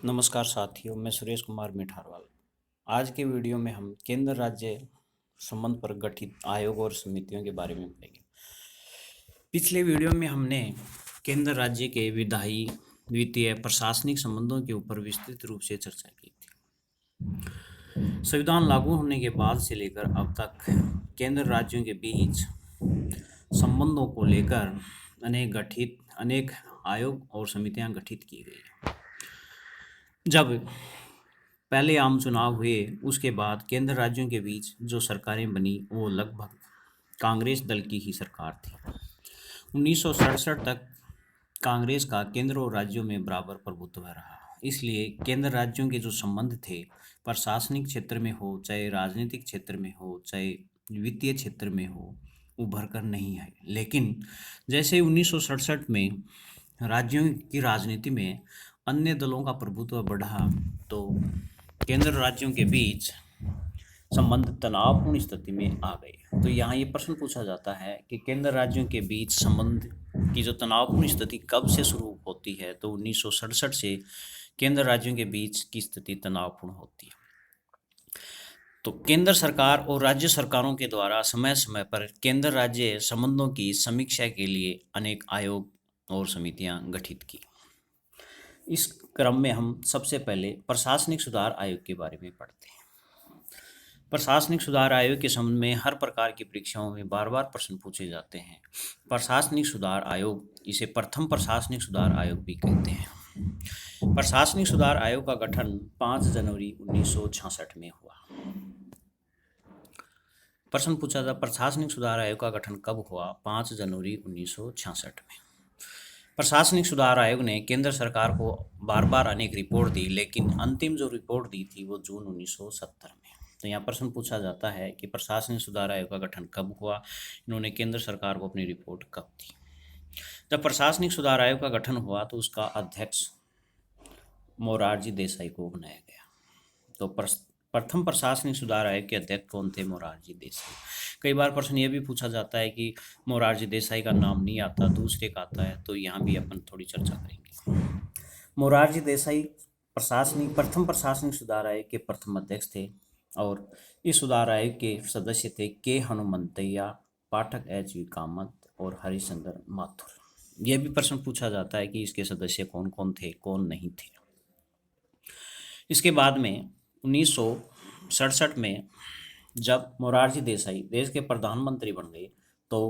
नमस्कार साथियों, मैं सुरेश कुमार मिठारवाल। आज के वीडियो में हम केंद्र राज्य संबंध पर गठित आयोग और समितियों के बारे में पढ़ेंगे। पिछले वीडियो में हमने केंद्र राज्य के विधायी, वित्तीय, प्रशासनिक संबंधों के ऊपर विस्तृत रूप से चर्चा की थी। संविधान लागू होने के बाद से लेकर अब तक केंद्र राज्यों के बीच संबंधों को लेकर अनेक आयोग और समितियां गठित की गई। जब पहले आम चुनाव हुए उसके बाद केंद्र राज्यों के बीच जो सरकारें बनी वो लगभग कांग्रेस दल की ही सरकार थी। 1967 तक कांग्रेस का केंद्र और राज्यों में बराबर प्रभुत्व रहा। इसलिए केंद्र राज्यों के जो संबंध थे, प्रशासनिक क्षेत्र में हो, चाहे राजनीतिक क्षेत्र में हो, चाहे वित्तीय क्षेत्र में हो, उभर कर नहीं है। लेकिन जैसे 1967 में राज्यों की राजनीति में अन्य दलों का प्रभुत्व बढ़ा तो केंद्र राज्यों के बीच संबंध तनावपूर्ण स्थिति में आ गए। तो यहाँ ये प्रश्न पूछा जाता है कि केंद्र राज्यों के बीच संबंध की जो तनावपूर्ण स्थिति कब से शुरू होती है, तो 1967 से केंद्र राज्यों के बीच की स्थिति तनावपूर्ण होती है। तो केंद्र सरकार और राज्य सरकारों के द्वारा समय समय पर केंद्र राज्य संबंधों की समीक्षा के लिए अनेक आयोग और समितियां गठित की। इस क्रम में हम सबसे पहले प्रशासनिक सुधार आयोग के बारे में पढ़ते हैं। प्रशासनिक सुधार आयोग के संबंध में हर प्रकार की परीक्षाओं में बार बार प्रश्न पूछे जाते हैं। प्रशासनिक सुधार आयोग, इसे प्रथम प्रशासनिक सुधार आयोग भी कहते हैं। प्रशासनिक सुधार आयोग का गठन 5 जनवरी 1966 में हुआ। प्रश्न पूछा था, प्रशासनिक सुधार आयोग का गठन कब हुआ? 5 जनवरी 1966 में। प्रशासनिक सुधार आयोग ने केंद्र सरकार को बार बार अनेक रिपोर्ट दी, लेकिन अंतिम जो रिपोर्ट दी थी वो जून 1970 में। तो यहाँ प्रश्न पूछा जाता है कि प्रशासनिक सुधार आयोग का गठन कब हुआ, इन्होंने केंद्र सरकार को अपनी रिपोर्ट कब दी? जब प्रशासनिक सुधार आयोग का गठन हुआ तो उसका अध्यक्ष मोरारजी देसाई को बनाया गया। तो प्रथम प्रशासनिक सुधार आयोग के अध्यक्ष कौन थे? मोरारजी देसाई। कई बार प्रश्न ये भी पूछा जाता है कि मोरारजी देसाई का नाम नहीं आता, दूसरे का आता है, तो यहाँ भी अपन थोड़ी चर्चा करेंगे। मोरारजी देसाई प्रथम प्रशासनिक सुधार आयोग के प्रथम अध्यक्ष थे और इस सुधार आयोग के सदस्य थे के हनुमंतैया, पाठक एच वी कामत और हरिश्चंद्र माथुर। यह भी प्रश्न पूछा जाता है कि इसके सदस्य कौन कौन थे, कौन नहीं थे। इसके बाद में 1967 में जब मोरारजी देसाई देश के प्रधानमंत्री बन गए तो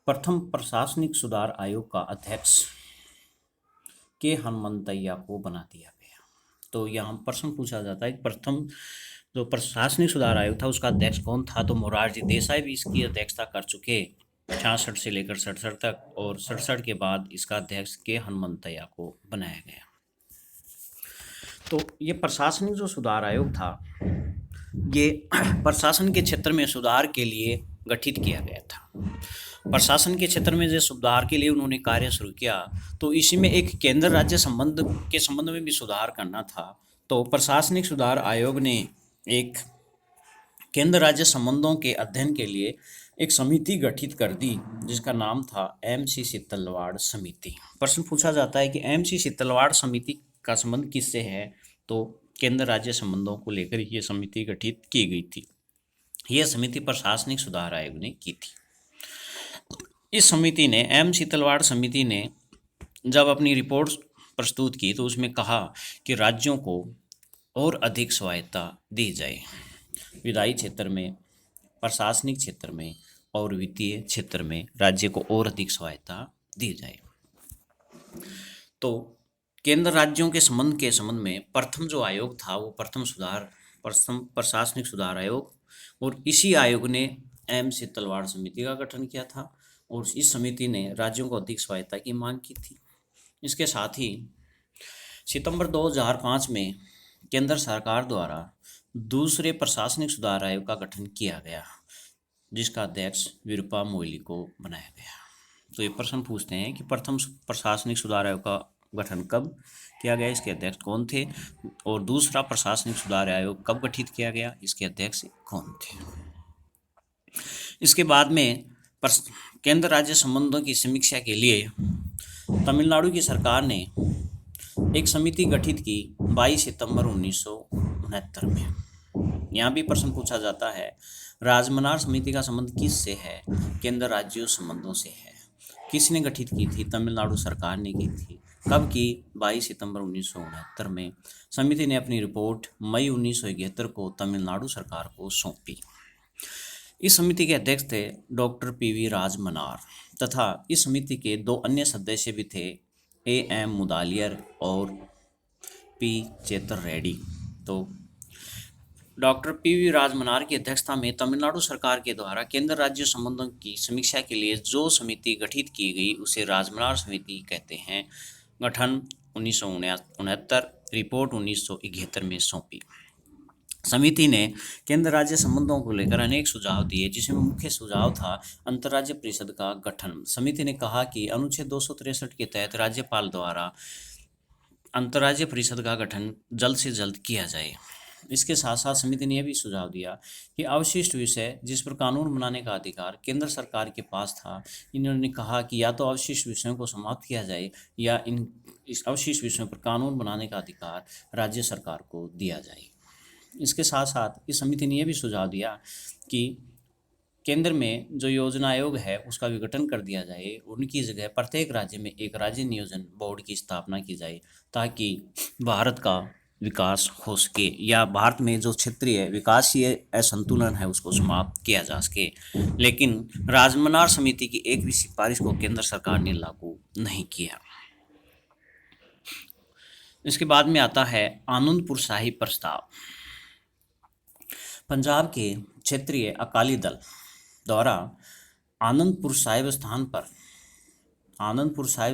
प्रथम प्रशासनिक सुधार आयोग का अध्यक्ष के हनुमंतैया को बना दिया गया। तो यहाँ प्रश्न पूछा जाता है कि प्रथम जो प्रशासनिक सुधार आयोग था उसका अध्यक्ष कौन था? तो मोरारजी देसाई भी इसकी अध्यक्षता कर चुके 66 से लेकर 67 तक, और 67 के बाद इसका अध्यक्ष के हनुमंतैया को बनाया गया। तो ये प्रशासनिक जो सुधार आयोग था ये प्रशासन के क्षेत्र में सुधार के लिए गठित किया गया था। प्रशासन के क्षेत्र में जो सुधार के लिए उन्होंने कार्य शुरू किया तो इसी में एक केंद्र राज्य संबंध में भी सुधार करना था। तो प्रशासनिक सुधार आयोग ने एक केंद्र राज्य संबंधों के अध्ययन के लिए एक समिति गठित कर दी जिसका नाम था MC सितलवाड़ समिति। प्रश्न पूछा जाता है कि MC सितलवाड़ समिति का संबंध किससे है? तो केंद्र राज्य संबंधों को लेकर ये समिति गठित की गई थी। यह समिति प्रशासनिक सुधार आयोग ने की थी। इस समिति ने सितलवाड़ समिति ने जब अपनी रिपोर्ट प्रस्तुत की तो उसमें कहा कि राज्यों को और अधिक स्वायत्ता दी जाए, विधायी क्षेत्र में, प्रशासनिक क्षेत्र में और वित्तीय क्षेत्र में राज्य को और अधिक स्वायत्ता दी जाए। तो केंद्र राज्यों के संबंध में प्रथम जो आयोग था वो प्रथम प्रशासनिक सुधार आयोग, और इसी आयोग ने सितलवाड़ समिति का गठन किया था और इस समिति ने राज्यों को अधिक स्वायत्ता की मांग की थी। इसके साथ ही सितंबर 2005 में केंद्र सरकार द्वारा दूसरे प्रशासनिक सुधार आयोग का गठन किया गया जिसका अध्यक्ष वीरप्पा मोइली को बनाया गया। तो ये प्रश्न पूछते हैं कि प्रथम प्रशासनिक सुधार आयोग का गठन कब किया गया, इसके अध्यक्ष कौन थे, और दूसरा प्रशासनिक सुधार आयोग कब गठित किया गया, इसके अध्यक्ष कौन थे। इसके बाद में केंद्र राज्य संबंधों की समीक्षा के लिए तमिलनाडु की सरकार ने एक समिति गठित की 22 सितंबर 1969 में। यहाँ भी प्रश्न पूछा जाता है, राजमनार समिति का संबंध किससे है? केंद्र राज्यों संबंधों से है। किसने गठित की थी? तमिलनाडु सरकार ने की थी। कब की? 22 सितंबर 1969 में। समिति ने अपनी रिपोर्ट मई 1971 को तमिलनाडु सरकार को सौंपी। इस समिति के अध्यक्ष थे डॉक्टर पीवी राजमनार तथा इस समिति के दो अन्य सदस्य भी थे, एएम मुदालियर और पी चेतर रेड्डी। तो डॉक्टर पीवी राजमनार की अध्यक्षता में तमिलनाडु सरकार के द्वारा केंद्र राज्य संबंधों की समीक्षा के लिए जो समिति गठित की गई उसे राजमनार समिति कहते हैं। गठन 1969, रिपोर्ट 1971 में सौंपी। समिति ने केंद्र राज्य संबंधों को लेकर अनेक सुझाव दिए, जिसमें मुख्य सुझाव था अंतर्राज्य परिषद का गठन। समिति ने कहा कि अनुच्छेद 263 के तहत राज्यपाल द्वारा अंतर्राज्य परिषद का गठन जल्द से जल्द किया जाए। इसके साथ साथ समिति ने यह भी सुझाव दिया कि अवशिष्ट विषय जिस पर कानून बनाने का अधिकार केंद्र सरकार के पास था, इन्होंने कहा कि या तो अवशिष्ट विषयों को समाप्त किया जाए या इस अवशिष्ट विषयों पर कानून बनाने का अधिकार राज्य सरकार को दिया जाए। इसके साथ साथ इस समिति ने यह भी सुझाव दिया कि केंद्र में जो योजना आयोग है उसका विघटन कर दिया जाए, उनकी जगह प्रत्येक राज्य में एक राज्य नियोजन बोर्ड की स्थापना की जाए ताकि भारत का विकास हो सके या भारत में जो क्षेत्रीय विकासीय असंतुलन है उसको समाप्त किया जा सके। लेकिन राजमनार समिति की एक भी सिफारिश को केंद्र सरकार ने लागू नहीं किया। इसके बाद में आता है आनंदपुर साहिब प्रस्ताव। पंजाब के क्षेत्रीय अकाली दल द्वारा आनंदपुर साहिब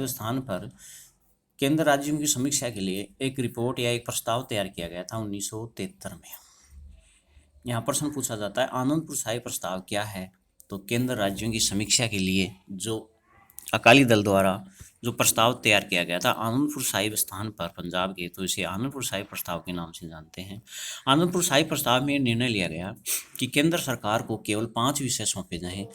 स्थान पर केंद्र राज्यों की समीक्षा के लिए एक रिपोर्ट या एक प्रस्ताव तैयार किया गया था 1973 में। यहाँ प्रश्न पूछा जाता है आनंदपुर साहिब प्रस्ताव क्या है? तो केंद्र राज्यों की समीक्षा के लिए जो अकाली दल द्वारा जो प्रस्ताव तैयार किया गया था आनंदपुर साहिब स्थान पर पंजाब के, तो इसे आनंदपुर साहिब प्रस्ताव के नाम से जानते हैं। आनंदपुर साहिब प्रस्ताव में निर्णय लिया गया कि केंद्र सरकार को केवल 5 विषय सौंपे जाएं: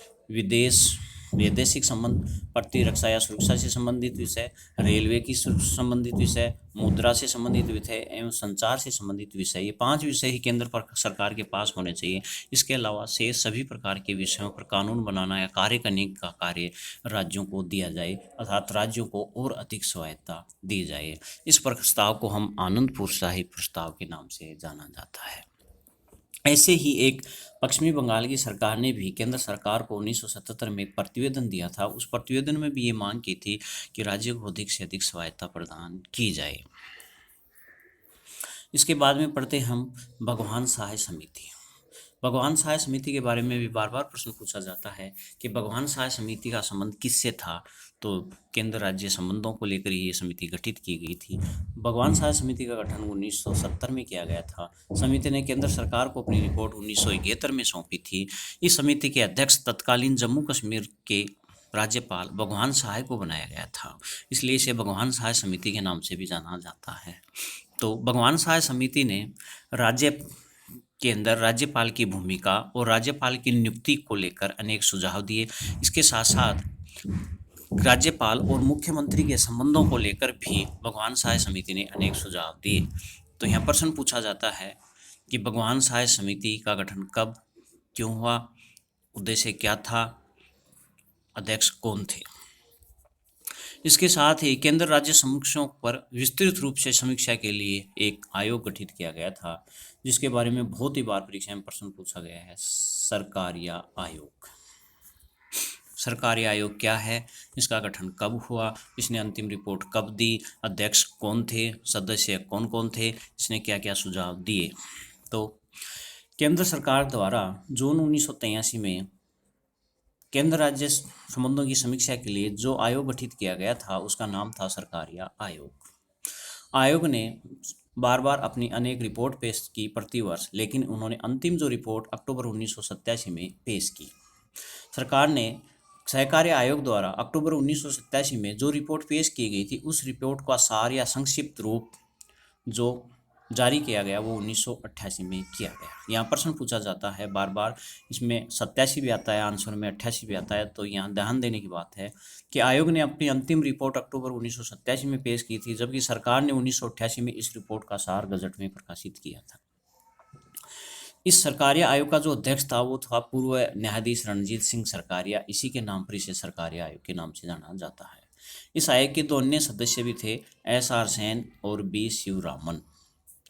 वैदेशिक संबंध, प्रतिरक्षा या सुरक्षा से संबंधित विषय, रेलवे की संबंधित विषय, मुद्रा से संबंधित विषय एवं संचार से संबंधित विषय। ये 5 विषय ही केंद्र पर सरकार के पास होने चाहिए। इसके अलावा शेष सभी प्रकार के विषयों पर कानून बनाना या कार्य करने का कार्य राज्यों को दिया जाए, अर्थात राज्यों को और अधिक स्वायत्तता दी जाए। इस प्रस्ताव को हम आनंदपुर साहिब प्रस्ताव के नाम से जाना जाता है। ऐसे ही एक पश्चिमी बंगाल की सरकार ने भी केंद्र सरकार को 1977 में एक प्रतिवेदन दिया था। उस प्रतिवेदन में भी ये मांग की थी कि राज्य को अधिक से अधिक स्वायत्तता प्रदान की जाए। इसके बाद में पढ़ते हम भगवान सहाय समिति। भगवान सहाय समिति के बारे में भी बार बार प्रश्न पूछा जाता है कि भगवान सहाय समिति का संबंध किससे था? तो केंद्र राज्य संबंधों को लेकर ये समिति गठित की गई थी। भगवान सहाय समिति का गठन 1970 में किया गया था। समिति ने केंद्र सरकार को अपनी रिपोर्ट 1971 में सौंपी थी। इस समिति के अध्यक्ष तत्कालीन जम्मू कश्मीर के राज्यपाल भगवान सहाय को बनाया गया था, इसलिए इसे भगवान सहाय समिति के नाम से भी जाना जाता है। तो भगवान सहाय समिति ने राज्य के अंदर राज्यपाल की भूमिका और राज्यपाल की नियुक्ति को लेकर अनेक सुझाव दिए। इसके साथ साथ राज्यपाल और मुख्यमंत्री के संबंधों को लेकर भी भगवान सहाय समिति ने अनेक सुझाव दिए। तो यहाँ प्रश्न पूछा जाता है कि भगवान सहाय समिति का गठन कब, क्यों हुआ, उद्देश्य क्या था, अध्यक्ष कौन थे? इसके साथ ही केंद्र राज्य समस्याओं पर विस्तृत रूप से समीक्षा के लिए एक आयोग गठित किया गया था, जिसके बारे में बहुत ही बार परीक्षा में प्रश्न पूछा गया है, सरकारिया आयोग। सरकारिया आयोग क्या है, इसका गठन कब हुआ, इसने अंतिम रिपोर्ट कब दी, अध्यक्ष कौन थे, सदस्य कौन कौन थे, इसने क्या क्या सुझाव दिए? तो केंद्र सरकार द्वारा जून 1983 में केंद्र राज्य संबंधों की समीक्षा के लिए जो आयोग गठित किया गया था उसका नाम था सरकारिया आयोग। आयोग ने बार बार अपनी अनेक रिपोर्ट पेश की प्रतिवर्ष, लेकिन उन्होंने अंतिम जो रिपोर्ट अक्टूबर 1987 में पेश की। सरकार ने सहकार्य आयोग द्वारा अक्टूबर 1987 में जो रिपोर्ट पेश की गई थी उस रिपोर्ट का सार या संक्षिप्त रूप जो जारी किया गया वो 1988 में किया गया। यहाँ प्रश्न पूछा जाता है बार बार, इसमें 87 भी आता है आंसर में, 88 भी आता है। तो यहाँ ध्यान देने की बात है कि आयोग ने अपनी अंतिम रिपोर्ट अक्टूबर 1987 में पेश की थी, जबकि सरकार ने 1988 में इस रिपोर्ट का सार गजट में प्रकाशित किया था। इस सरकारिया आयोग का जो अध्यक्ष था वो था पूर्व न्यायाधीश रणजीत सिंह सरकारिया। इसी के नाम पर इसे सरकारिया आयोग के नाम से जाना जाता है। इस आयोग के 2 अन्य सदस्य भी थे, एस.आर. सेन और बी. शिवरामन।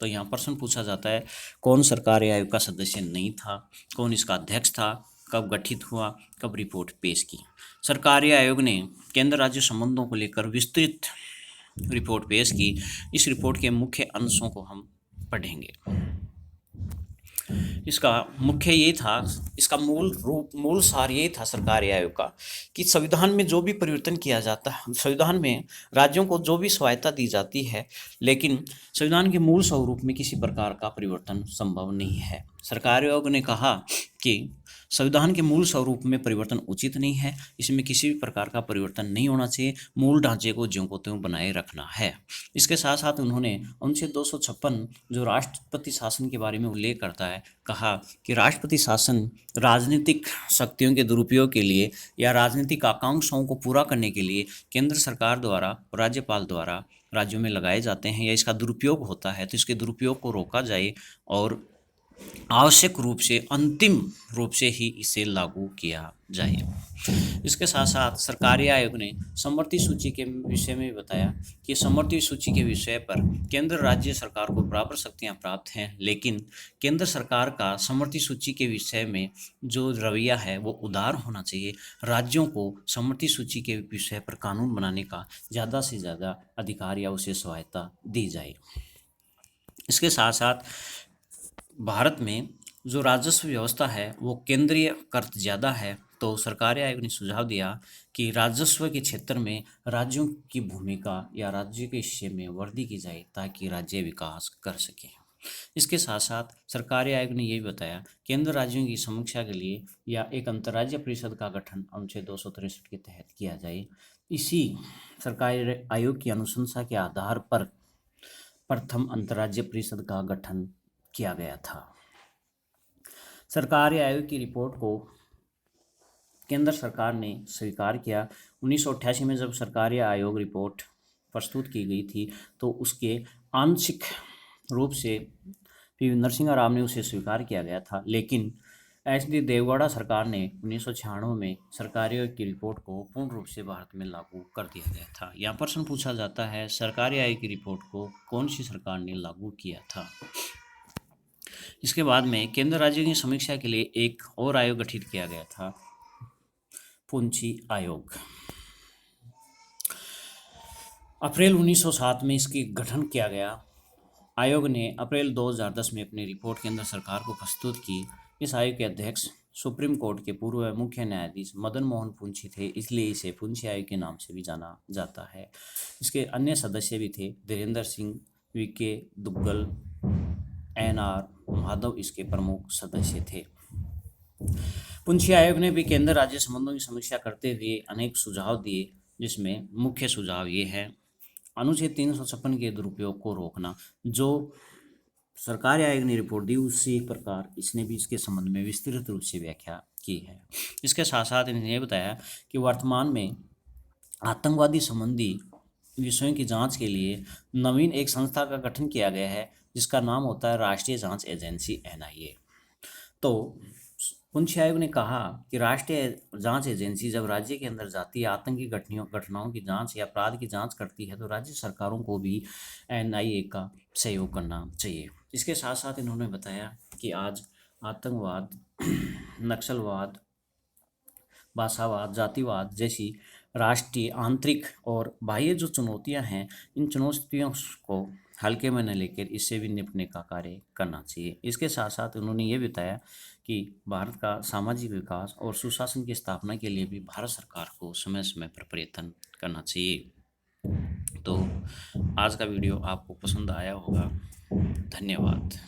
तो यहाँ प्रश्न पूछा जाता है कौन सरकारी आयोग का सदस्य नहीं था, कौन इसका अध्यक्ष था, कब गठित हुआ, कब रिपोर्ट पेश की। सरकारी आयोग ने केंद्र राज्य संबंधों को लेकर विस्तृत रिपोर्ट पेश की। इस रिपोर्ट के मुख्य अंशों को हम पढ़ेंगे। इसका मुख्य ये था, इसका मूल सार यही था सरकारी आयोग का कि संविधान में जो भी परिवर्तन किया जाता है, संविधान में राज्यों को जो भी स्वायत्ता दी जाती है, लेकिन संविधान के मूल स्वरूप में किसी प्रकार का परिवर्तन संभव नहीं है। सरकारी आयोग ने कहा कि संविधान के मूल स्वरूप में परिवर्तन उचित नहीं है, इसमें किसी भी प्रकार का परिवर्तन नहीं होना चाहिए, मूल ढांचे को ज्यों को त्यों बनाए रखना है। इसके साथ साथ उन्होंने अनुच्छेद 256 जो राष्ट्रपति शासन के बारे में उल्लेख करता है, कहा कि राष्ट्रपति शासन राजनीतिक शक्तियों के दुरुपयोग के लिए या राजनीतिक आकांक्षाओं को पूरा करने के लिए केंद्र सरकार द्वारा, राज्यपाल द्वारा राज्यों में लगाए जाते हैं, या इसका दुरुपयोग होता है तो इसके दुरुपयोग को रोका जाए और आवश्यक रूप से अंतिम रूप से ही इसे लागू किया जाए। इसके साथ साथ सरकारी आयोग ने समवर्ती सूची के विषय में बताया कि समवर्ती सूची के विषय पर केंद्र राज्य सरकार को बराबर शक्तियां प्राप्त हैं, लेकिन केंद्र सरकार का समवर्ती सूची के विषय में जो रवैया है वो उदार होना चाहिए। राज्यों को समवर्ती सूची के विषय पर कानून बनाने का ज़्यादा से ज़्यादा अधिकार या उसे सहायता दी जाए। इसके साथ साथ भारत में जो राजस्व व्यवस्था है वो केंद्रीय कर्त ज़्यादा है, तो सरकारी आयोग ने सुझाव दिया कि राजस्व के क्षेत्र में राज्यों की भूमिका या राज्य के हिस्से में वृद्धि की जाए ताकि राज्य विकास कर सके। इसके साथ साथ सरकारी आयोग ने यह भी बताया केंद्र राज्यों की समीक्षा के लिए या एक अंतर्राज्यीय परिषद का गठन अनुच्छेद 263 के तहत किया जाए। इसी सरकारी आयोग की अनुशंसा के आधार पर प्रथम अंतर्राज्यीय परिषद का गठन किया गया था। सरकारी आयोग की रिपोर्ट को केंद्र सरकार ने स्वीकार किया। 1988 में जब सरकारी आयोग रिपोर्ट प्रस्तुत की गई थी तो उसके आंशिक रूप से पी नरसिम्हा राव ने उसे स्वीकार किया गया था, लेकिन एच.डी. देवगौड़ा सरकार ने 1996 में सरकारी आयोग की रिपोर्ट को पूर्ण रूप से भारत में लागू कर दिया गया था। यहाँ प्रश्न पूछा जाता है सरकारी आयोग की रिपोर्ट को कौन सी सरकार ने लागू किया था। इसके बाद में केंद्र राज्यों की समीक्षा के लिए एक और आयोग गठित किया गया था, पुंछी आयोग। अप्रैल 1907 में इसकी गठन किया गया। आयोग ने अप्रैल 2010 में अपनी रिपोर्ट केंद्र सरकार को प्रस्तुत की। इस आयोग के अध्यक्ष सुप्रीम कोर्ट के पूर्व मुख्य न्यायाधीश मदन मोहन पुंछी थे, इसलिए इसे पुंछी आयोग के नाम से भी जाना जाता है। इसके अन्य सदस्य भी थे धीरेन्द्र सिंह, वी.के. दुग्गल, एन.आर. माधव इसके प्रमुख सदस्य थे। पुंछी आयोग ने भी केंद्र राज्य संबंधों की समीक्षा करते हुए अनेक सुझाव दिए, जिसमें मुख्य सुझाव ये है अनुच्छेद 356 के दुरुपयोग को रोकना। जो सरकारी आयोग ने रिपोर्ट दी उसी प्रकार इसने भी इसके संबंध में विस्तृत रूप से व्याख्या की है। इसके साथ साथ इन्होंने ये बताया कि वर्तमान में आतंकवादी संबंधी विषयों की जांच के लिए नवीन एक संस्था का गठन किया गया है, जिसका नाम होता है राष्ट्रीय जांच एजेंसी (NIA). तो पुंछी आयोग ने कहा कि राष्ट्रीय जांच एजेंसी जब राज्य के अंदर जाती है, आतंकी घटनाओं की जांच या अपराध की जांच करती है, तो राज्य सरकारों को भी NIA का सहयोग करना चाहिए। इसके साथ साथ इन्होंने बताया कि आज आतंकवाद, नक्सलवाद, भाषावाद, जातिवाद जैसी राष्ट्रीय आंतरिक और बाह्य जो चुनौतियां हैं, इन चुनौतियों को हल्के में न लेकर इससे भी निपटने का कार्य करना चाहिए। इसके साथ साथ उन्होंने ये बताया कि भारत का सामाजिक विकास और सुशासन की स्थापना के लिए भी भारत सरकार को समय समय पर प्रयत्न करना चाहिए। तो आज का वीडियो आपको पसंद आया होगा। धन्यवाद।